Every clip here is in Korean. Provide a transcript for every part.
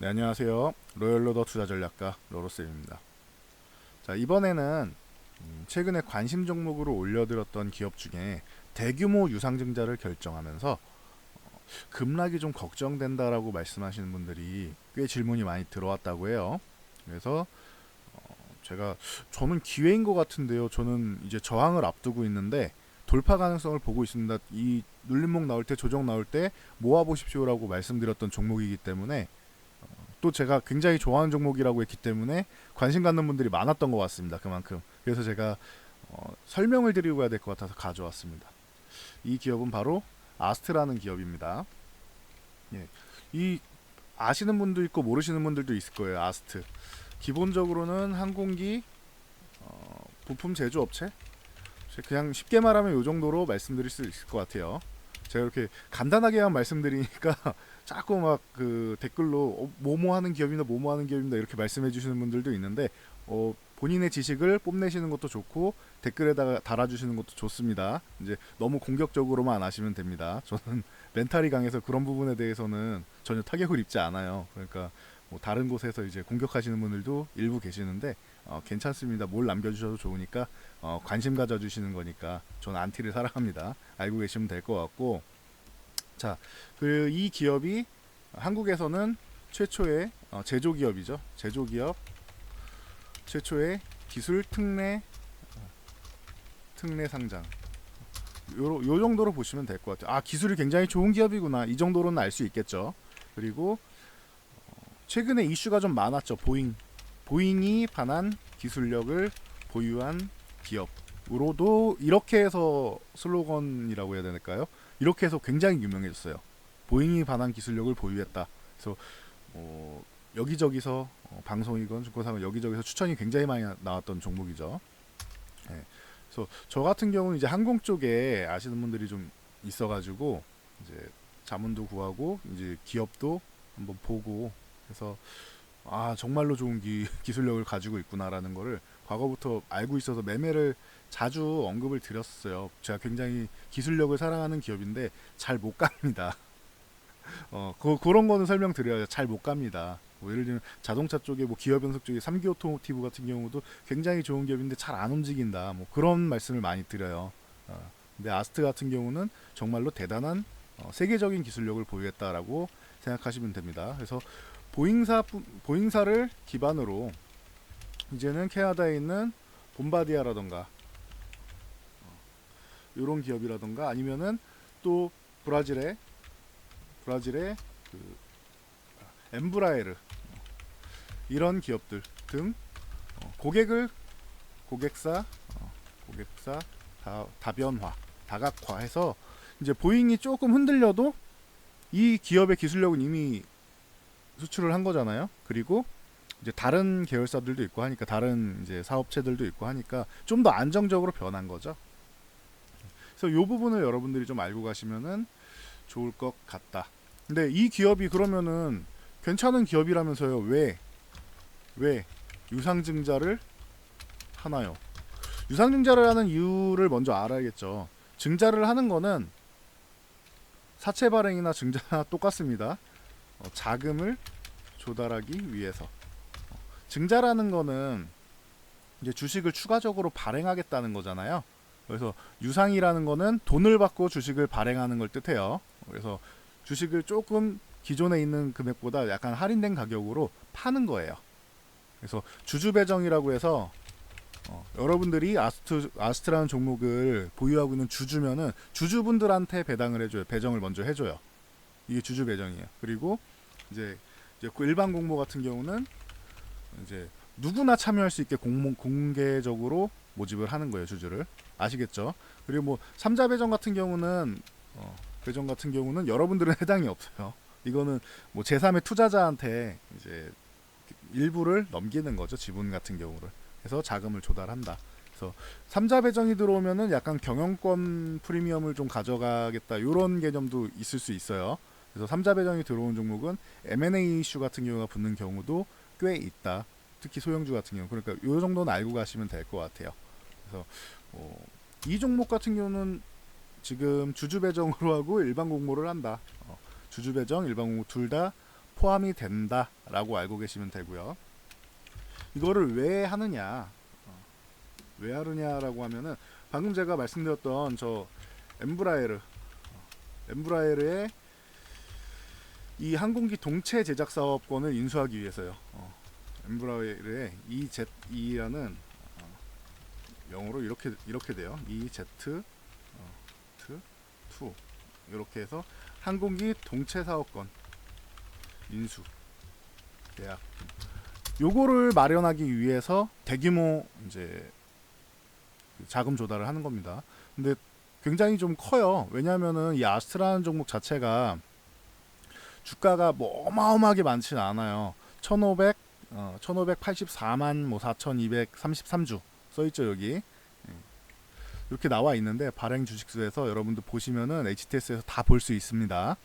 네, 안녕하세요. 로열로더 투자전략가 로로쌤입니다. 자, 이번에는 최근에 관심 종목으로 올려드렸던 기업 중에 대규모 유상증자를 결정하면서 급락이 좀 걱정된다라고 말씀하시는 분들이 꽤 질문이 많이 들어왔다고 해요. 그래서 저는 기회인 것 같은데요. 저는 이제 저항을 앞두고 있는데 돌파 가능성을 보고 있습니다. 이 눌림목 나올 때, 조정 나올 때 모아보십시오라고 말씀드렸던 종목이기 때문에 또 제가 굉장히 좋아하는 종목이라고 했기 때문에 관심 갖는 분들이 많았던 것 같습니다. 그만큼. 그래서 제가 설명을 드리고 해야 될 것 같아서 가져왔습니다. 이 기업은 바로 아스트라는 기업입니다. 예. 이 아시는 분도 있고 모르시는 분들도 있을 거예요. 아스트. 기본적으로는 항공기 부품 제조업체. 그냥 쉽게 말하면 이 정도로 말씀드릴 수 있을 것 같아요. 제가 이렇게 간단하게만 말씀드리니까 자꾸 막 그 댓글로 뭐뭐 하는 기업이나 뭐뭐 하는 기업입니다 이렇게 말씀해 주시는 분들도 있는데 본인의 지식을 뽐내시는 것도 좋고 댓글에다가 달아주시는 것도 좋습니다. 이제 너무 공격적으로만 안 하시면 됩니다. 저는 멘탈이 강해서 그런 부분에 대해서는 전혀 타격을 입지 않아요. 그러니까 뭐 다른 곳에서 이제 공격하시는 분들도 일부 계시는데 괜찮습니다. 뭘 남겨주셔도 좋으니까 관심 가져주시는 거니까 저는 안티를 사랑합니다. 알고 계시면 될 것 같고, 자, 이 기업이 한국에서는 최초의 제조 기업이죠. 제조 기업 최초의 기술 특례 상장. 요 정도로 보시면 될 것 같아요. 아, 기술이 굉장히 좋은 기업이구나. 이 정도로는 알 수 있겠죠. 그리고 최근에 이슈가 좀 많았죠. 보잉이 반한 기술력을 보유한 기업으로도 이렇게 해서 슬로건이라고 해야 될까요? 이렇게 해서 굉장히 유명해졌어요. 보잉이 반한 기술력을 보유했다. 그래서 여기저기서 방송이건 증권사건 여기저기서 추천이 굉장히 많이 나왔던 종목이죠. 네. 그래서 저 같은 경우는 이제 항공 쪽에 아시는 분들이 좀 있어가지고 이제 자문도 구하고 이제 기업도 한번 보고 해서 정말로 좋은 기술력을 가지고 있구나라는 거를 과거부터 알고 있어서 매매를 자주 언급을 드렸어요. 제가 굉장히 기술력을 사랑하는 기업인데 잘 못 갑니다. 그런 거는 설명드려요. 잘 못 갑니다. 뭐 예를 들면 자동차 쪽에 뭐 기어 변속 쪽에 3기 오토모티브 같은 경우도 굉장히 좋은 기업인데 잘 안 움직인다. 뭐 그런 말씀을 많이 드려요. 근데 아스트 같은 경우는 정말로 대단한 세계적인 기술력을 보유했다라고 생각하시면 됩니다. 그래서 보잉사를 기반으로 이제는 캐나다에 있는 봄바디아라던가 이런 기업이라던가 아니면은 또 브라질의 그 엠브라에르 이런 기업들 등 고객사 고객사 다변화 다각화해서 이제 보잉이 조금 흔들려도 이 기업의 기술력은 이미 수출을 한 거잖아요. 그리고 이제 다른 계열사들도 있고 하니까 다른 이제 사업체들도 있고 하니까 좀 더 안정적으로 변한 거죠. 그래서 이 부분을 여러분들이 좀 알고 가시면은 좋을 것 같다. 근데 이 기업이 그러면은 괜찮은 기업이라면서요. 왜 유상증자를 하나요? 유상증자를 하는 이유를 먼저 알아야겠죠. 증자를 하는 거는 사채 발행이나 증자나 똑같습니다. 자금을 조달하기 위해서. 증자라는 거는 이제 주식을 추가적으로 발행하겠다는 거잖아요. 그래서 유상이라는 거는 돈을 받고 주식을 발행하는 걸 뜻해요. 그래서 주식을 조금 기존에 있는 금액보다 약간 할인된 가격으로 파는 거예요. 그래서 주주 배정이라고 해서 여러분들이 아스트라는 종목을 보유하고 있는 주주면은 주주분들한테 배당을 해줘요. 배정을 먼저 해줘요. 이게 주주 배정이에요. 그리고 이제 그 일반 공모 같은 경우는 이제 누구나 참여할 수 있게 공개적으로 모집을 하는 거예요. 주주를. 아시겠죠? 그리고 뭐 삼자 배정 같은 경우는 여러분들은 해당이 없어요. 이거는 뭐 제3의 투자자한테 이제 일부를 넘기는 거죠. 지분 같은 경우를. 그래서 자금을 조달한다. 그래서 삼자 배정이 들어오면은 약간 경영권 프리미엄을 좀 가져가겠다. 이런 개념도 있을 수 있어요. 그래서 삼자 배정이 들어온 종목은 M&A 이슈 같은 경우가 붙는 경우도 꽤 있다. 특히 소형주 같은 경우. 그러니까 이 정도는 알고 가시면 될 것 같아요. 그래서 이 종목 같은 경우는 지금 주주 배정으로 하고 일반 공모를 한다. 주주 배정, 일반 공모 둘 다 포함이 된다라고 알고 계시면 되고요. 이거를 왜 하느냐, 왜 하느냐라고 하면은 방금 제가 말씀드렸던 저 엠브라에르의 이 항공기 동체 제작 사업권을 인수하기 위해서요. 엠브라에르의 EZ라는 영어로 이렇게 돼요. EZ2 이렇게 해서 항공기 동체 사업권 인수 계약. 요거를 마련하기 위해서 대규모 이제 자금 조달을 하는 겁니다. 근데 굉장히 좀 커요. 왜냐하면은 이 아스트라는 종목 자체가 주가가 뭐 어마어마하게 많지는 않아요. 1584만 뭐 4233주 써있죠 여기. 이렇게 나와 있는데 발행 주식수에서 여러분들 보시면은 HTS에서 다 볼 수 있습니다.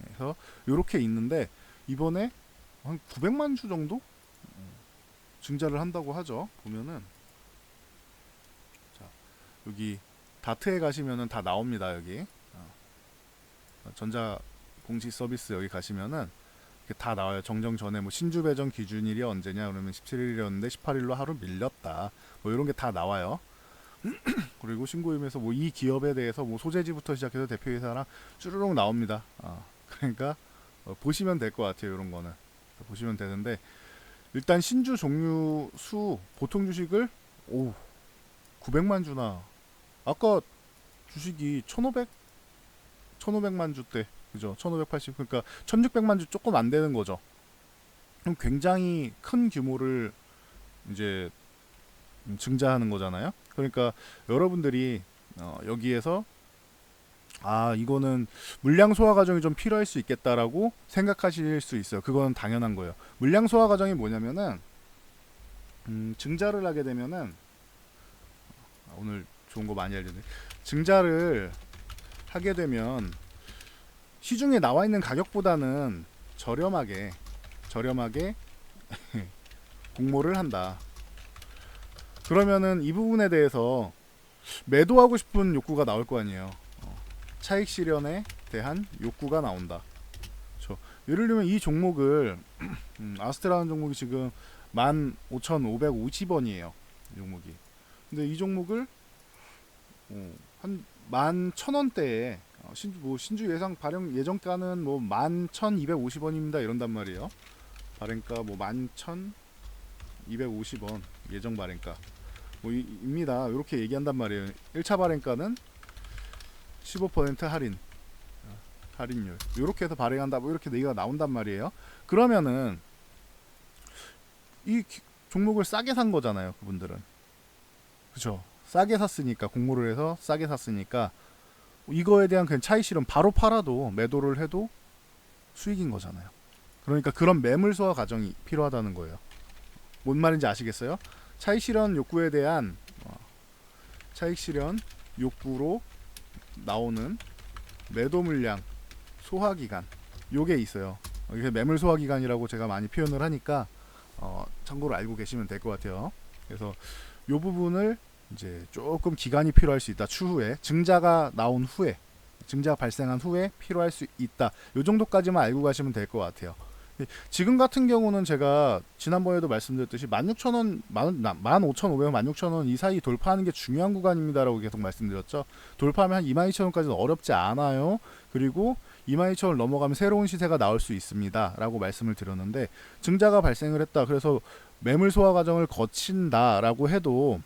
그래서 이렇게 있는데 이번에 한 900만 주 정도 증자를 한다고 하죠. 보면은 자 여기 다트에 가시면은 다 나옵니다. 여기 전자 공시 서비스 여기 가시면은 다 나와요. 정정 전에 뭐 신주 배정 기준일이 언제냐 그러면 17일이었는데 18일로 하루 밀렸다. 뭐 이런 게 다 나와요. 그리고 신고임에서 뭐 이 기업에 대해서 뭐 소재지부터 시작해서 대표이사랑 쭈르륵 나옵니다. 그러니까 보시면 될 것 같아요. 이런 거는 보시면 되는데 일단 신주 종류 수 보통 주식을 900만 주나 아까 주식이 1500만 주대 그죠? 1580 그러니까 1600만 주 조금 안 되는 거죠. 그럼 굉장히 큰 규모를 이제 증자하는 거잖아요. 그러니까 여러분들이 여기에서 이거는 물량 소화 과정이 좀 필요할 수 있겠다라고 생각하실 수 있어요. 그건 당연한 거예요. 물량 소화 과정이 뭐냐면은 증자를 하게 되면은 오늘 좋은 거 많이 알려드네. 증자를 하게 되면 시중에 나와 있는 가격보다는 저렴하게 공모를 한다. 그러면은 이 부분에 대해서 매도하고 싶은 욕구가 나올 거 아니에요. 차익 실현에 대한 욕구가 나온다. 그렇죠. 예를 들면 이 종목을 아스트라는 종목이 지금 15,550원이에요. 이 종목이. 근데 이 종목을 한 11,000원대에 신주 예상 발행 예정가는 뭐 11,250원입니다. 이런단 말이에요. 발행가 뭐 11,250원 예정 발행가 뭐 입니다. 이렇게 얘기한단 말이에요. 1차 발행가는 15% 할인율 이렇게 해서 발행한다 뭐 이렇게 얘기가 나온단 말이에요. 그러면은 이 종목을 싸게 산 거잖아요. 그분들은 그쵸. 싸게 샀으니까 공모를 해서 싸게 샀으니까 이거에 대한 그냥 차익 실현 바로 팔아도 매도를 해도 수익인 거잖아요. 그러니까 그런 매물 소화 과정이 필요하다는 거예요. 뭔 말인지 아시겠어요? 차익 실현 욕구에 대한 차익 실현 욕구로 나오는 매도 물량 소화 기간 요게 있어요. 이게 매물 소화 기간이라고 제가 많이 표현을 하니까 참고로 알고 계시면 될 것 같아요. 그래서 요 부분을 이제 조금 기간이 필요할 수 있다. 추후에 증자가 나온 후에 증자가 발생한 후에 필요할 수 있다. 요 정도까지만 알고 가시면 될 것 같아요. 지금 같은 경우는 제가 지난번에도 말씀드렸듯이 16,000원, 15,500원, 16,000원 이 사이 돌파하는 게 중요한 구간입니다라고 계속 말씀드렸죠. 돌파하면 한 22,000원까지는 어렵지 않아요. 그리고 22,000원 넘어가면 새로운 시세가 나올 수 있습니다. 라고 말씀을 드렸는데 증자가 발생을 했다. 그래서 매물 소화 과정을 거친다라고 해도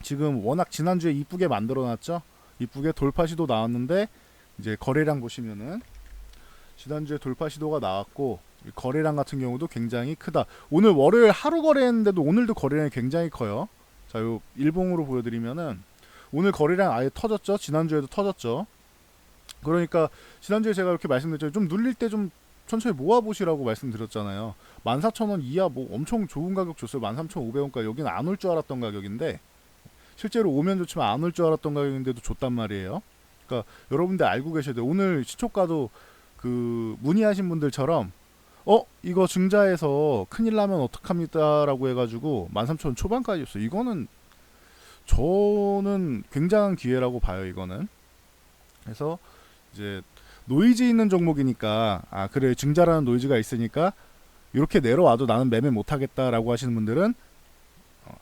지금 워낙 지난주에 이쁘게 만들어놨죠. 이쁘게 돌파 시도 나왔는데 이제 거래량 보시면은 지난주에 돌파 시도가 나왔고 거래량 같은 경우도 굉장히 크다. 오늘 월요일 하루 거래했는데도 오늘도 거래량이 굉장히 커요. 자, 요 일봉으로 보여드리면은 오늘 거래량 아예 터졌죠. 지난주에도 터졌죠. 그러니까 지난주에 제가 이렇게 말씀드렸죠. 좀 눌릴 때 좀 천천히 모아보시라고 말씀드렸잖아요. 14,000원 이하 뭐 엄청 좋은 가격 줬어요. 13,500원까지 여기는 안 올 줄 알았던 가격인데 실제로 오면 좋지만 안 올 줄 알았던 가격인데도 줬단 말이에요. 그러니까 여러분들 알고 계셔야 돼요. 오늘 시초가도 그 문의하신 분들처럼 이거 증자해서 큰일 나면 어떡합니까 라고 해가지고 13,000원 초반까지 줬어요. 이거는 저는 굉장한 기회라고 봐요. 이거는. 그래서 이제 노이즈 있는 종목이니까 아 그래 증자라는 노이즈가 있으니까 이렇게 내려와도 나는 매매 못하겠다라고 하시는 분들은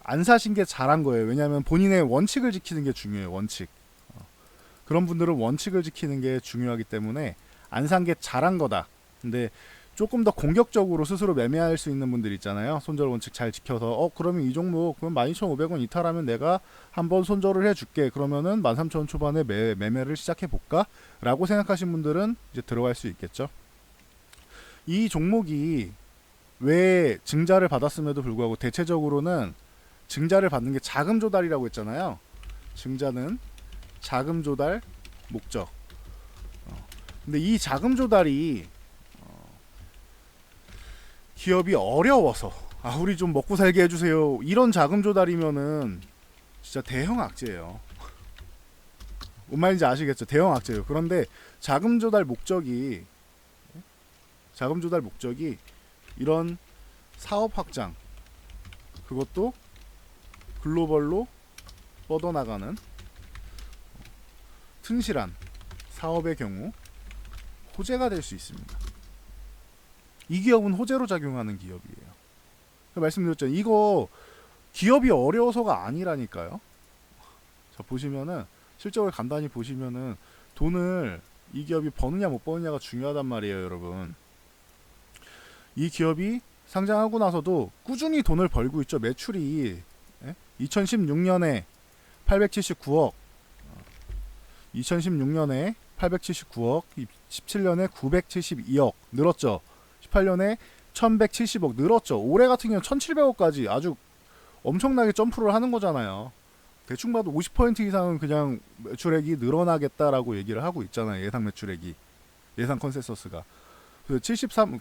안 사신 게 잘한 거예요. 왜냐하면 본인의 원칙을 지키는 게 중요해요. 원칙. 그런 분들은 원칙을 지키는 게 중요하기 때문에 안 산 게 잘한 거다. 근데 조금 더 공격적으로 스스로 매매할 수 있는 분들 있잖아요. 손절 원칙 잘 지켜서 그러면 이 종목 그럼 12,500원 이탈하면 내가 한번 손절을 해줄게. 그러면은 13,000원 초반에 매매를 시작해 볼까? 라고 생각하신 분들은 이제 들어갈 수 있겠죠. 이 종목이 왜 증자를 받았음에도 불구하고 대체적으로는 증자를 받는 게 자금 조달이라고 했잖아요. 증자는 자금 조달 목적. 근데 이 자금 조달이 기업이 어려워서 우리 좀 먹고 살게 해주세요 이런 자금 조달이면은 진짜 대형 악재예요. 뭔 말인지 아시겠죠? 대형 악재예요. 그런데 자금 조달 목적이 이런 사업 확장, 그것도 글로벌로 뻗어나가는 튼실한 사업의 경우 호재가 될 수 있습니다. 이 기업은 호재로 작용하는 기업이에요. 말씀드렸잖아요. 이거 기업이 어려워서가 아니라니까요. 자, 보시면은 실적을 간단히 보시면은 돈을 이 기업이 버느냐 못 버느냐가 중요하단 말이에요, 여러분. 이 기업이 상장하고 나서도 꾸준히 돈을 벌고 있죠. 매출이 2016년에 879억, 2016년에 879억, 17년에 972억 늘었죠. 18년에 1170억 늘었죠. 올해 같은 경우는 1700억까지 아주 엄청나게 점프를 하는 거잖아요. 대충 봐도 50% 이상은 그냥 매출액이 늘어나겠다라고 얘기를 하고 있잖아요. 예상 매출액이. 예상 컨센서스가.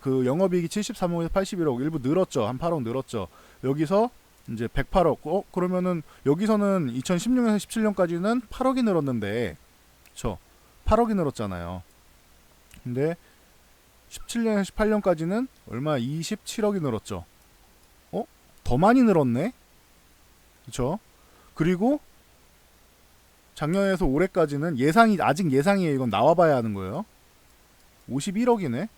그 영업이익이 73억에서 81억 일부 늘었죠. 한 8억 늘었죠. 여기서 이제 108억. 그러면은 여기서는 2016년에서 17년까지는 8억이 늘었는데 그쵸? 8억이 늘었잖아요. 근데 17년에서 18년까지는 얼마 27억이 늘었죠. 더 많이 늘었네. 그쵸? 그리고 작년에서 올해까지는 아직 예상이에요. 이건 나와봐야 하는 거예요. 51억이네.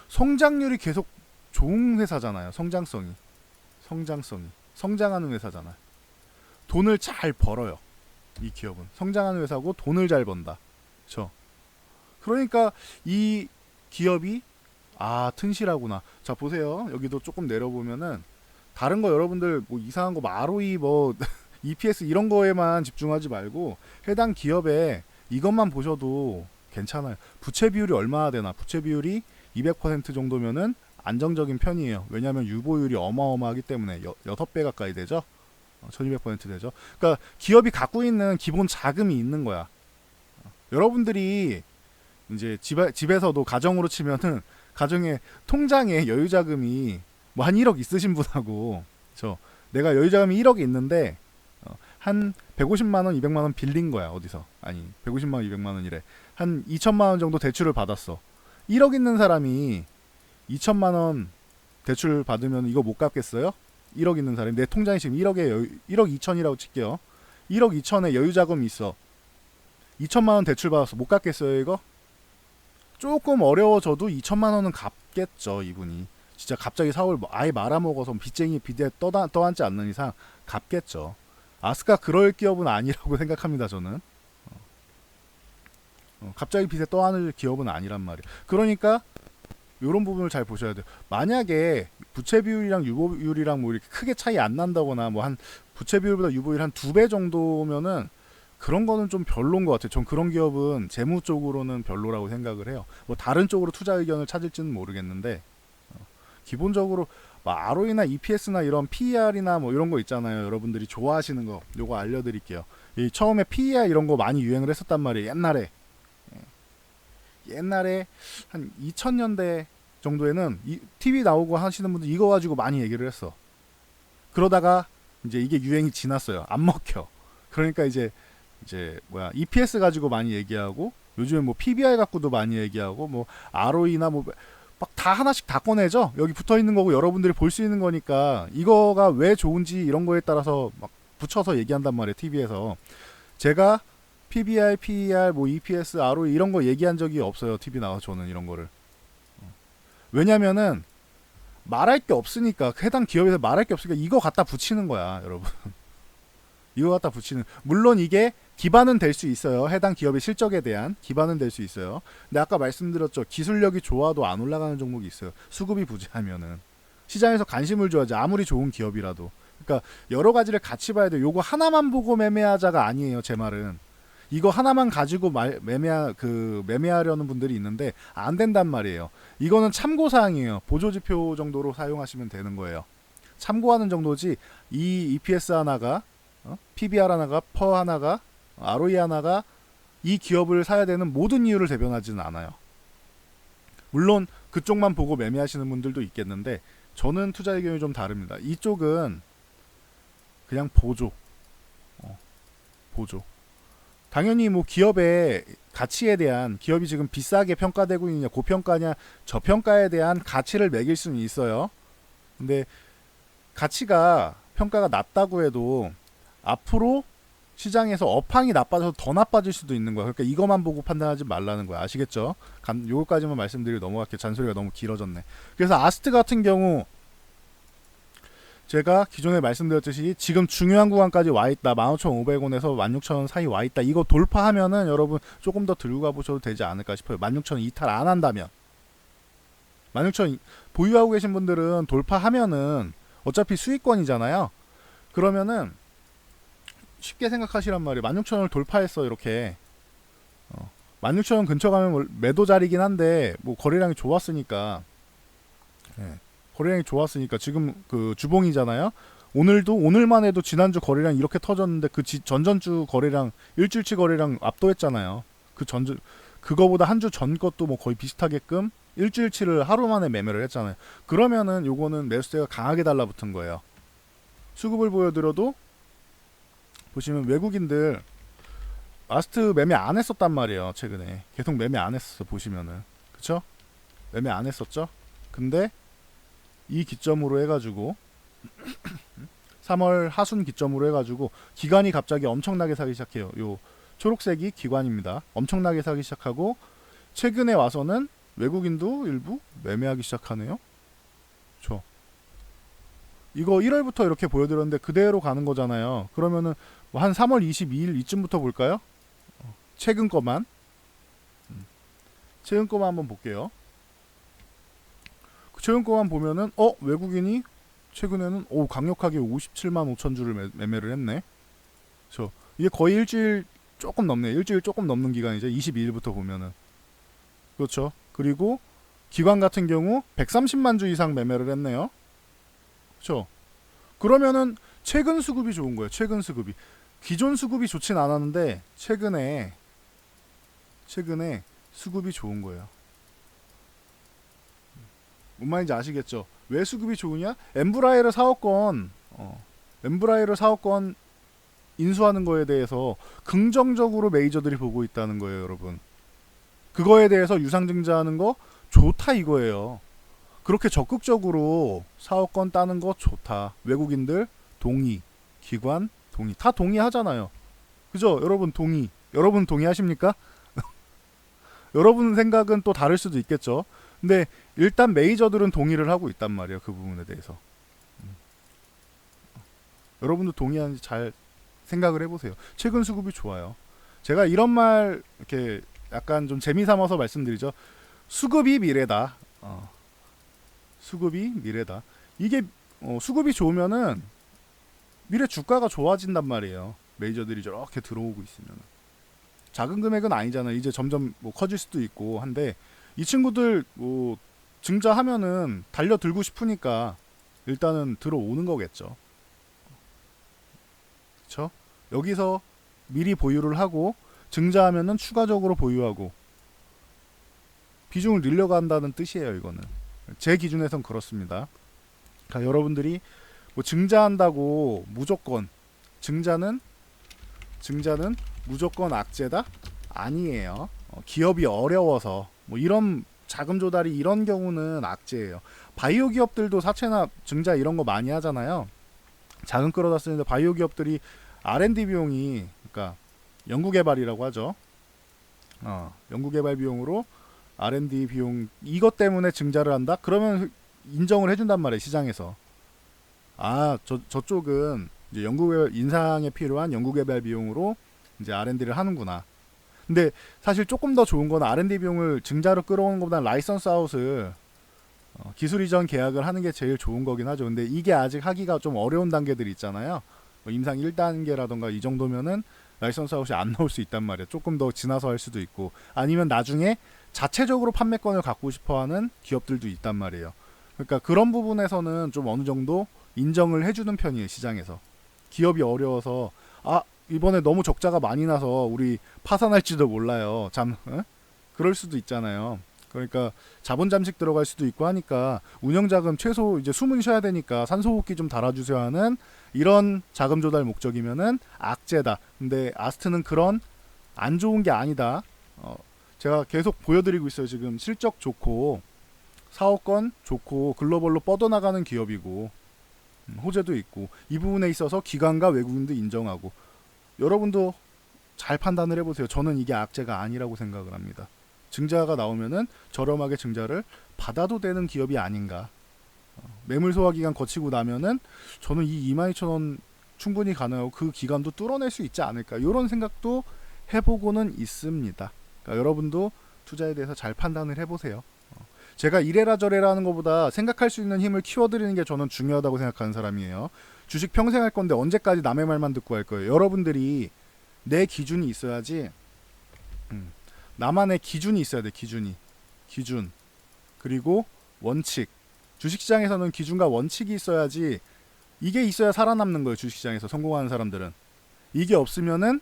성장률이 계속 좋은 회사잖아요. 성장성이 성장하는 회사잖아요. 돈을 잘 벌어요. 이 기업은 성장하는 회사고 돈을 잘 번다. 그렇죠? 그러니까 이 기업이 튼실하구나. 자 보세요. 여기도 조금 내려보면은 다른 거 여러분들 뭐 이상한 거 ROE 뭐 EPS 이런 거에만 집중하지 말고 해당 기업에 이것만 보셔도 괜찮아요. 부채 비율이 얼마나 되나. 부채 비율이 200% 정도면은 안정적인 편이에요. 왜냐하면 유보율이 어마어마하기 때문에 6배 가까이 되죠. 1200% 되죠. 그러니까 기업이 갖고 있는 기본 자금이 있는 거야. 여러분들이 이제 집에서도 가정으로 치면은 가정에 통장에 여유 자금이 뭐 한 1억 있으신 분하고 내가 여유 자금이 1억이 있는데 한 150만 원, 200만 원 빌린 거야. 어디서? 아니 150만 원, 200만 원이래. 한 2천만 원 정도 대출을 받았어. 1억 있는 사람이 2천만 원 대출 받으면 이거 못 갚겠어요? 1억 있는 사람이 내 통장에 지금 1억 2천이라고 칠게요. 1억 2천에 여유 자금이 있어. 2천만 원 대출 받았어. 못 갚겠어요, 이거? 조금 어려워져도 2천만 원은 갚겠죠, 이분이. 진짜 갑자기 사월 아예 말아먹어서 빚쟁이 빚에 떠안지 않는 이상 갚겠죠. 아스카 그럴 기업은 아니라고 생각합니다, 저는. 갑자기 빚에 떠안을 기업은 아니란 말이에요. 그러니까 이런 부분을 잘 보셔야 돼요. 만약에 부채 비율이랑 유보율이랑 뭐 이렇게 크게 차이 안 난다거나 뭐 한 부채 비율보다 유보율 한 2배 정도면은 그런 거는 좀 별로인 것 같아요. 전 그런 기업은 재무 쪽으로는 별로라고 생각을 해요. 뭐 다른 쪽으로 투자 의견을 찾을지는 모르겠는데 기본적으로 뭐 ROE나 EPS나 이런 PER이나 뭐 이런 거 있잖아요. 여러분들이 좋아하시는 거 요거 알려드릴게요. 처음에 PER 이런 거 많이 유행을 했었단 말이에요. 옛날에 한 2000년대 정도에는 TV 나오고 하시는 분들 이거 가지고 많이 얘기를 했어. 그러다가 이제 이게 유행이 지났어요. 안 먹혀. 그러니까 이제 EPS 가지고 많이 얘기하고 요즘에 뭐 PBR 갖고도 많이 얘기하고 뭐 ROE나 뭐 막 다 하나씩 다 꺼내죠. 여기 붙어 있는 거고 여러분들이 볼 수 있는 거니까 이거가 왜 좋은지 이런 거에 따라서 막 붙여서 얘기한단 말이에요. TV에서 제가 PBR, PER, 뭐 EPS, ROE 이런 거 얘기한 적이 없어요. TV 나와서 저는 이런 거를. 왜냐면은 말할 게 없으니까, 해당 기업에서 말할 게 없으니까 이거 갖다 붙이는 거야, 여러분. 이거 갖다 붙이는. 물론 이게 기반은 될 수 있어요. 해당 기업의 실적에 대한 기반은 될 수 있어요. 근데 아까 말씀드렸죠. 기술력이 좋아도 안 올라가는 종목이 있어요. 수급이 부재하면은. 시장에서 관심을 줘야지, 아무리 좋은 기업이라도. 그러니까 여러 가지를 같이 봐야 돼요. 요거 하나만 보고 매매하자가 아니에요, 제 말은. 이거 하나만 가지고 매매하려는 분들이 있는데 안 된단 말이에요. 이거는 참고 사항이에요. 보조 지표 정도로 사용하시면 되는 거예요. 참고하는 정도지, 이 EPS 하나가, PBR 하나가, 퍼 하나가, ROE 하나가 이 기업을 사야 되는 모든 이유를 대변하지는 않아요. 물론 그쪽만 보고 매매하시는 분들도 있겠는데 저는 투자 의견이 좀 다릅니다. 이쪽은 그냥 보조. 보조. 당연히 뭐 기업의 가치에 대한, 기업이 지금 비싸게 평가되고 있느냐, 고평가냐, 저평가에 대한 가치를 매길 수는 있어요. 근데 가치가, 평가가 낮다고 해도 앞으로 시장에서 업황이 나빠져서 더 나빠질 수도 있는 거야. 그러니까 이것만 보고 판단하지 말라는 거야. 아시겠죠? 요거까지만 말씀드리고 넘어갈게요. 잔소리가 너무 길어졌네. 그래서 아스트 같은 경우 제가 기존에 말씀드렸듯이 지금 중요한 구간까지 와있다. 15,500원에서 16,000원 사이 와있다. 이거 돌파하면은 여러분 조금 더 들고 가보셔도 되지 않을까 싶어요. 16,000원 이탈 안 한다면. 16,000원 보유하고 계신 분들은 돌파하면은 어차피 수익권이잖아요. 그러면은 쉽게 생각하시란 말이에요. 16,000원을 돌파했어, 이렇게. 16,000원 근처 가면 매도 자리긴 한데 뭐 거래량이 좋았으니까. 거래량이 좋았으니까 지금 그 주봉이잖아요. 오늘만 해도 지난주 거래량 이렇게 터졌는데 그 전전주 거래량, 일주일치 거래량 압도했잖아요. 그거보다 한 주 전 것도 뭐 거의 비슷하게끔 일주일치를 하루 만에 매매를 했잖아요. 그러면은 요거는 매수세가 강하게 달라붙은 거예요. 수급을 보여드려도 보시면 외국인들 아스트 매매 안 했었단 말이에요. 최근에 계속 매매 안 했었어. 보시면은, 그쵸? 매매 안 했었죠. 근데 이 기점으로 해가지고 3월 하순 기점으로 해가지고 기관이 갑자기 엄청나게 사기 시작해요. 요 초록색이 기관입니다. 엄청나게 사기 시작하고 최근에 와서는 외국인도 일부 매매하기 시작하네요. 그쵸? 이거 1월부터 이렇게 보여드렸는데 그대로 가는 거잖아요. 그러면은 한 3월 22일 이쯤부터 볼까요? 최근 거만 한번 볼게요. 최근 거만 보면은 외국인이 최근에는 강력하게 57만 5천 주를 매매를 했네. 그렇죠. 이게 거의 일주일 조금 넘네. 일주일 조금 넘는 기간이죠. 22일부터 보면은. 그렇죠. 그리고 기관 같은 경우 130만 주 이상 매매를 했네요. 그렇죠. 그러면은 최근 수급이 좋은 거예요. 최근 수급이. 기존 수급이 좋진 않았는데 최근에 수급이 좋은 거예요. 뭔 말인지 아시겠죠? 왜 수급이 좋으냐? 엠브라이를 사업권 인수하는 거에 대해서 긍정적으로 메이저들이 보고 있다는 거예요, 여러분. 그거에 대해서 유상증자하는 거 좋다 이거예요. 그렇게 적극적으로 사업권 따는 거 좋다. 외국인들 동의, 기관 동의, 다 동의하잖아요. 그죠? 여러분 동의. 여러분 동의하십니까? 여러분 생각은 또 다를 수도 있겠죠. 근데 일단 메이저들은 동의를 하고 있단 말이에요. 그 부분에 대해서. 여러분도 동의하는지 잘 생각을 해보세요. 최근 수급이 좋아요. 제가 이런 말 이렇게 약간 좀 재미삼아서 말씀드리죠. 수급이 미래다. 수급이 미래다. 이게 수급이 좋으면은 미래 주가가 좋아진단 말이에요. 메이저들이 저렇게 들어오고 있으면. 작은 금액은 아니잖아요. 이제 점점 뭐 커질 수도 있고 한데 이 친구들 뭐 증자하면은 달려들고 싶으니까 일단은 들어오는 거겠죠. 그쵸? 여기서 미리 보유를 하고 증자하면은 추가적으로 보유하고 비중을 늘려간다는 뜻이에요. 이거는 제 기준에선 그렇습니다. 그러니까 여러분들이 뭐 증자한다고 무조건 증자는 무조건 악재다? 아니에요. 기업이 어려워서 뭐 이런 자금 조달이 이런 경우는 악재예요. 바이오 기업들도 사채나 증자 이런 거 많이 하잖아요. 자금 끌어다 쓰는데 바이오 기업들이 R&D 비용이 그러니까 연구개발이라고 하죠. 연구개발 비용으로 R&D 비용 이것 때문에 증자를 한다? 그러면 인정을 해준단 말이에요, 시장에서. 저쪽은 이제 연구개발 인상에 필요한 연구개발 비용으로 이제 R&D를 하는구나. 근데 사실 조금 더 좋은 건 R&D 비용을 증자로 끌어오는 것보다 라이선스 아웃을 기술 이전 계약을 하는 게 제일 좋은 거긴 하죠. 근데 이게 아직 하기가 좀 어려운 단계들이 있잖아요. 뭐 임상 1단계라던가 이 정도면은 라이선스 아웃이 안 나올 수 있단 말이에요. 조금 더 지나서 할 수도 있고, 아니면 나중에 자체적으로 판매권을 갖고 싶어하는 기업들도 있단 말이에요. 그러니까 그런 부분에서는 좀 어느 정도 인정을 해주는 편이에요, 시장에서. 기업이 어려워서 이번에 너무 적자가 많이 나서 우리 파산할지도 몰라요. 그럴 수도 있잖아요. 그러니까 자본 잠식 들어갈 수도 있고 하니까 운영자금 최소 이제 숨은 쉬어야 되니까 산소호흡기 좀 달아주세요 하는 이런 자금 조달 목적이면은 악재다. 근데 아스트는 그런 안 좋은 게 아니다. 제가 계속 보여드리고 있어요. 지금 실적 좋고 사업권 좋고 글로벌로 뻗어나가는 기업이고 호재도 있고 이 부분에 있어서 기관과 외국인도 인정하고, 여러분도 잘 판단을 해보세요. 저는 이게 악재가 아니라고 생각을 합니다. 증자가 나오면은 저렴하게 증자를 받아도 되는 기업이 아닌가. 매물 소화 기간 거치고 나면은 저는 이 22,000원 충분히 가능하고 그 기간도 뚫어낼 수 있지 않을까, 이런 생각도 해보고는 있습니다. 그러니까 여러분도 투자에 대해서 잘 판단을 해보세요. 제가 이래라 저래라 하는 것보다 생각할 수 있는 힘을 키워드리는 게 저는 중요하다고 생각하는 사람이에요. 주식 평생 할 건데 언제까지 남의 말만 듣고 할 거예요. 여러분들이 내 기준이 있어야지. 나만의 기준이 있어야 돼. 기준. 그리고 원칙. 주식시장에서는 기준과 원칙이 있어야지. 이게 있어야 살아남는 거예요. 주식시장에서 성공하는 사람들은. 이게 없으면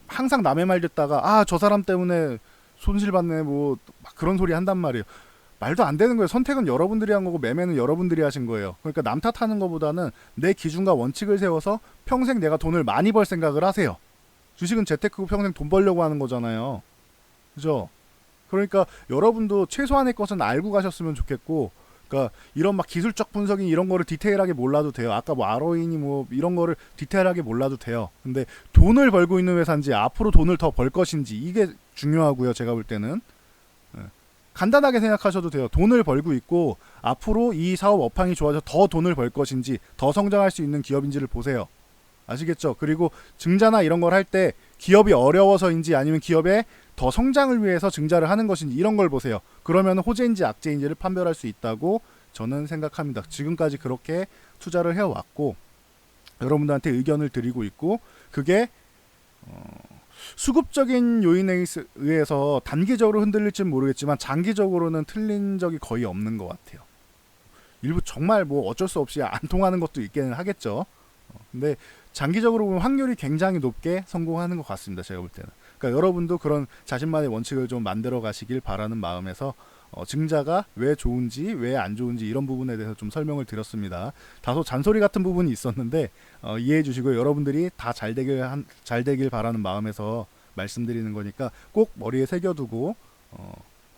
항상 남의 말 듣다가 저 사람 때문에 손실받네 뭐 막 그런 소리 한단 말이에요. 말도 안 되는 거예요. 선택은 여러분들이 한 거고 매매는 여러분들이 하신 거예요. 그러니까 남 탓하는 것보다는 내 기준과 원칙을 세워서 평생 내가 돈을 많이 벌 생각을 하세요. 주식은 재테크고 평생 돈 벌려고 하는 거잖아요. 그죠? 그러니까 여러분도 최소한의 것은 알고 가셨으면 좋겠고, 그러니까 이런 막 기술적 분석이 이런 거를 디테일하게 몰라도 돼요. 아까 뭐 ROE니 뭐 이런 거를 디테일하게 몰라도 돼요. 근데 돈을 벌고 있는 회사인지 앞으로 돈을 더 벌 것인지 이게 중요하고요. 제가 볼 때는 간단하게 생각하셔도 돼요. 돈을 벌고 있고 앞으로 이 사업 업황이 좋아져 더 돈을 벌 것인지 더 성장할 수 있는 기업인지를 보세요. 아시겠죠? 그리고 증자나 이런 걸 할 때 기업이 어려워서인지 아니면 기업의 더 성장을 위해서 증자를 하는 것인지 이런 걸 보세요. 그러면 호재인지 악재인지를 판별할 수 있다고 저는 생각합니다. 지금까지 그렇게 투자를 해왔고 여러분들한테 의견을 드리고 있고, 그게 수급적인 요인에 의해서 단기적으로 흔들릴지는 모르겠지만 장기적으로는 틀린 적이 거의 없는 것 같아요. 일부 정말 뭐 어쩔 수 없이 안 통하는 것도 있기는 하겠죠. 근데 장기적으로 보면 확률이 굉장히 높게 성공하는 것 같습니다. 제가 볼 때는. 그러니까 여러분도 그런 자신만의 원칙을 좀 만들어 가시길 바라는 마음에서 증자가 왜 좋은지 왜 안 좋은지 이런 부분에 대해서 좀 설명을 드렸습니다. 다소 잔소리 같은 부분이 있었는데 이해해 주시고, 여러분들이 다 잘 되길 바라는 마음에서 말씀드리는 거니까 꼭 머리에 새겨두고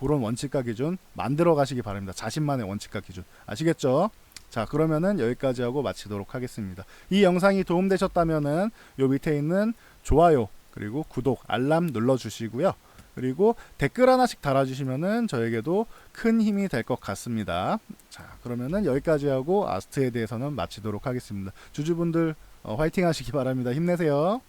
그런 원칙과 기준 만들어 가시기 바랍니다. 자신만의 원칙과 기준. 아시겠죠? 자, 그러면은 여기까지 하고 마치도록 하겠습니다. 이 영상이 도움되셨다면은 요 밑에 있는 좋아요 그리고 구독, 알람 눌러주시고요. 그리고 댓글 하나씩 달아주시면은 저에게도 큰 힘이 될 것 같습니다. 자, 그러면은 여기까지 하고 아스트에 대해서는 마치도록 하겠습니다. 주주분들 화이팅 하시기 바랍니다. 힘내세요.